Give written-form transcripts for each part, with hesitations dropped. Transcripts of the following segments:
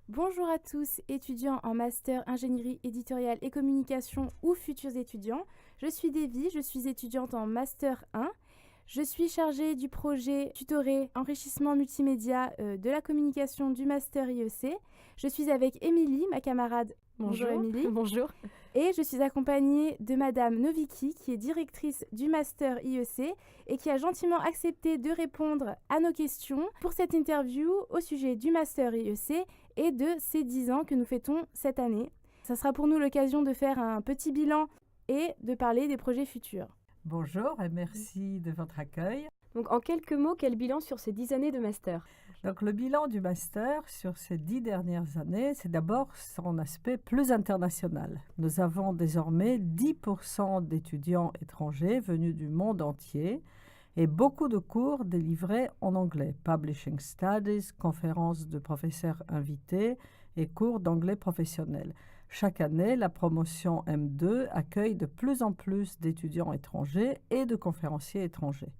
Bonjour à tous, étudiants en master ingénierie éditoriale et communication ou futurs étudiants. Je suis Davy, je suis étudiante en master 1. Je suis chargée du projet tutoré enrichissement multimédia de la communication du master IEC. Je suis avec Émilie, ma camarade. Bonjour Émilie. Bonjour. Et je suis accompagnée de Madame Noviki, qui est directrice du Master IEC et qui a gentiment accepté de répondre à nos questions pour cette interview au sujet du Master IEC et de ces 10 ans que nous fêtons cette année. Ça sera pour nous l'occasion de faire un petit bilan et de parler des projets futurs. Bonjour et merci de votre accueil. Donc en quelques mots, quel bilan sur ces 10 années de master? Donc le bilan du master sur ces 10 dernières années, c'est d'abord son aspect plus international. Nous avons désormais 10% d'étudiants étrangers venus du monde entier et beaucoup de cours délivrés en anglais, Publishing Studies, conférences de professeurs invités et cours d'anglais professionnel. Chaque année, la promotion M2 accueille de plus en plus d'étudiants étrangers et de conférenciers étrangers.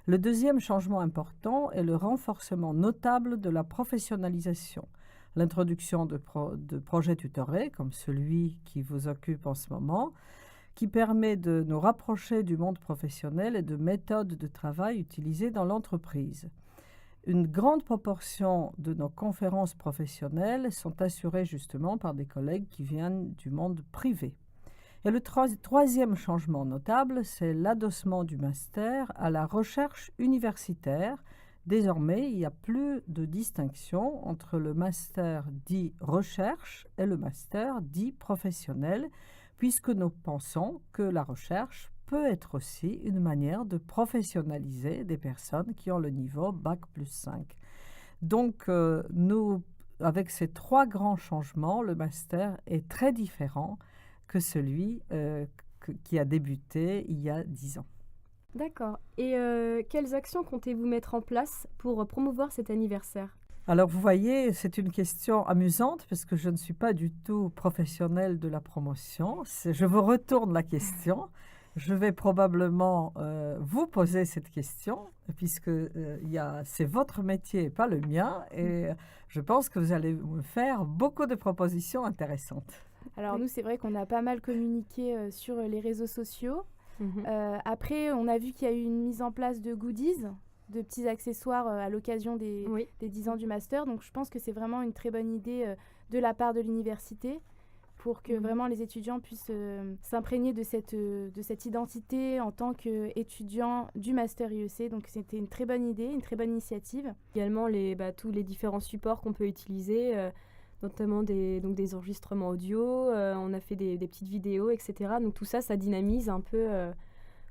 Le deuxième changement important est le renforcement notable de la professionnalisation. L'introduction de projets tutorés, comme celui qui vous occupe en ce moment, qui permet de nous rapprocher du monde professionnel et de méthodes de travail utilisées dans l'entreprise. Une grande proportion de nos conférences professionnelles sont assurées justement par des collègues qui viennent du monde privé. Et le troisième changement notable, c'est l'adossement du master à la recherche universitaire. Désormais, il n'y a plus de distinction entre le master dit recherche et le master dit professionnel, puisque nous pensons que la recherche peut être aussi une manière de professionnaliser des personnes qui ont le niveau Bac+5. Donc, avec ces trois grands changements, le master est très différent que celui qui a débuté il y a 10 ans. D'accord. Et quelles actions comptez-vous mettre en place pour promouvoir cet anniversaire? Alors vous voyez, c'est une question amusante parce que je ne suis pas du tout professionnelle de la promotion. Je vous retourne la question. Je vais probablement vous poser cette question puisque c'est votre métier et pas le mien. Et je pense que vous allez me faire beaucoup de propositions intéressantes. Alors nous, c'est vrai qu'on a pas mal communiqué sur les réseaux sociaux. Après, on a vu qu'il y a eu une mise en place de goodies, de petits accessoires à l'occasion des 10 ans du master. Donc je pense que c'est vraiment une très bonne idée de la part de l'université pour que vraiment les étudiants puissent s'imprégner de cette identité en tant qu'étudiants du master IEC. Donc c'était une très bonne idée, une très bonne initiative. Également tous les différents supports qu'on peut utiliser, notamment des enregistrements audio, on a fait des petites vidéos, etc. Donc tout ça, ça dynamise un peu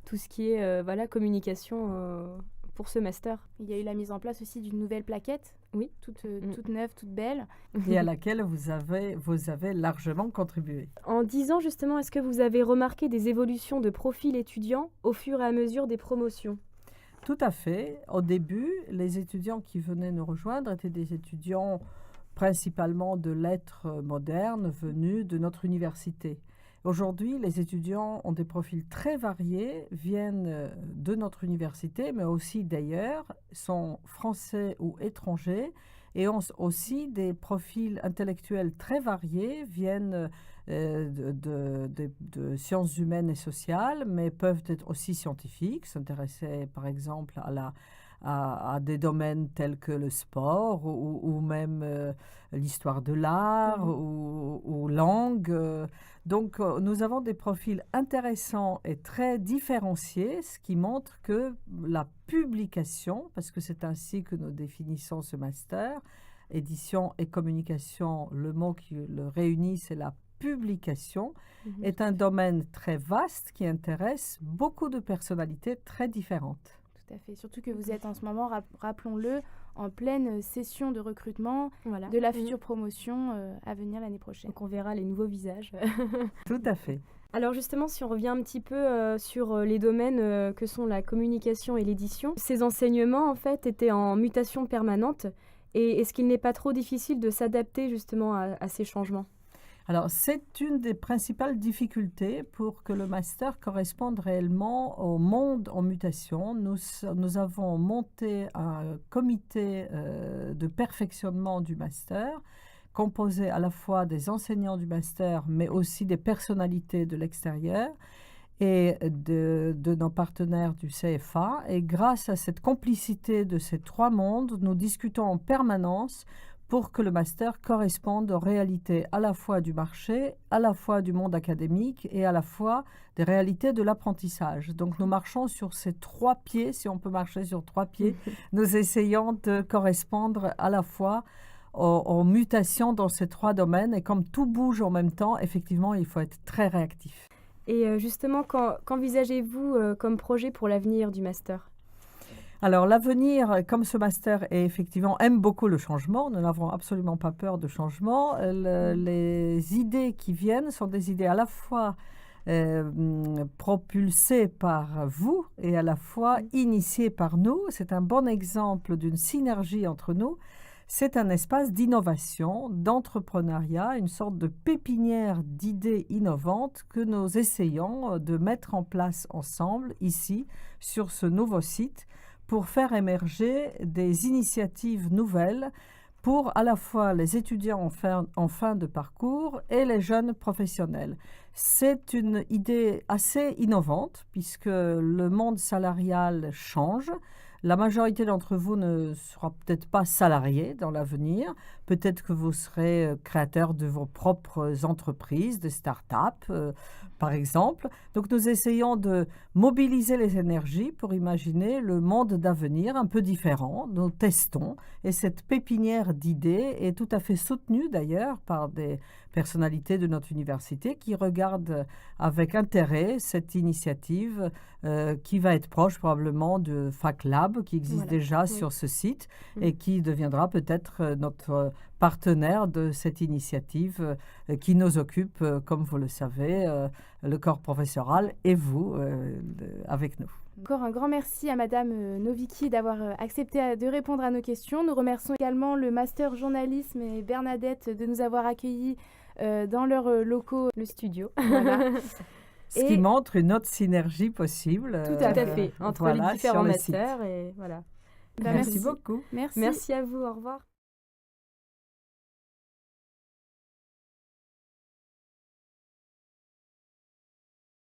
tout ce qui est communication pour ce master. Il y a eu la mise en place aussi d'une nouvelle plaquette, toute neuve, toute belle. Et à laquelle vous avez largement contribué. En 10 ans, justement, est-ce que vous avez remarqué des évolutions de profil étudiant au fur et à mesure des promotions? Tout à fait. Au début, les étudiants qui venaient nous rejoindre étaient des étudiants principalement de lettres modernes venus de notre université. Aujourd'hui, les étudiants ont des profils très variés, viennent de notre université, mais aussi d'ailleurs, sont français ou étrangers et ont aussi des profils intellectuels très variés, viennent de sciences humaines et sociales, mais peuvent être aussi scientifiques, s'intéresser par exemple à des domaines tels que le sport ou même l'histoire de l'art ou langue. Donc, nous avons des profils intéressants et très différenciés, ce qui montre que la publication, parce que c'est ainsi que nous définissons ce master, édition et communication, le mot qui le réunit, c'est la publication, est un domaine très vaste qui intéresse beaucoup de personnalités très différentes. Tout à fait. Surtout que vous êtes en ce moment, rappelons-le, en pleine session de recrutement de la future promotion à venir l'année prochaine. Donc on verra les nouveaux visages. Tout à fait. Alors justement, si on revient un petit peu sur les domaines que sont la communication et l'édition, ces enseignements en fait étaient en mutation permanente. Et est-ce qu'il n'est pas trop difficile de s'adapter justement à ces changements? Alors, c'est une des principales difficultés pour que le master corresponde réellement au monde en mutation. Nous avons monté un comité de perfectionnement du master, composé à la fois des enseignants du master, mais aussi des personnalités de l'extérieur et de nos partenaires du CFA. Et grâce à cette complicité de ces trois mondes, nous discutons en permanence pour que le master corresponde aux réalités à la fois du marché, à la fois du monde académique et à la fois des réalités de l'apprentissage. Donc nous marchons sur ces trois pieds, si on peut marcher sur trois pieds, nous essayons de correspondre à la fois aux mutations dans ces trois domaines. Et comme tout bouge en même temps, effectivement, il faut être très réactif. Et justement, qu'envisagez-vous comme projet pour l'avenir du master ? Alors l'avenir, comme ce master aime beaucoup le changement, nous n'avons absolument pas peur de changement. Les idées qui viennent sont des idées à la fois propulsées par vous et à la fois initiées par nous. C'est un bon exemple d'une synergie entre nous. C'est un espace d'innovation, d'entrepreneuriat, une sorte de pépinière d'idées innovantes que nous essayons de mettre en place ensemble ici, sur ce nouveau site, pour faire émerger des initiatives nouvelles pour à la fois les étudiants en fin de parcours et les jeunes professionnels. C'est une idée assez innovante puisque le monde salarial change. La majorité d'entre vous ne sera peut-être pas salarié dans l'avenir. Peut-être que vous serez créateur de vos propres entreprises, de start-up, par exemple. Donc, nous essayons de mobiliser les énergies pour imaginer le monde d'avenir un peu différent. Nous testons. Et cette pépinière d'idées est tout à fait soutenue, d'ailleurs, par des personnalités de notre université qui regardent avec intérêt cette initiative qui va être proche probablement de FacLab, qui existe déjà sur ce site et qui deviendra peut-être notre partenaire de cette initiative qui nous occupe, comme vous le savez, le corps professoral et vous avec nous. Encore un grand merci à Madame Nowicki d'avoir accepté de répondre à nos questions. Nous remercions également le Master Journalisme et Bernadette de nous avoir accueillis dans leurs locaux, le studio. Voilà. Ce qui montre une autre synergie possible. Tout à fait, entre les différents masters. Et voilà. Merci beaucoup. Merci à vous, au revoir.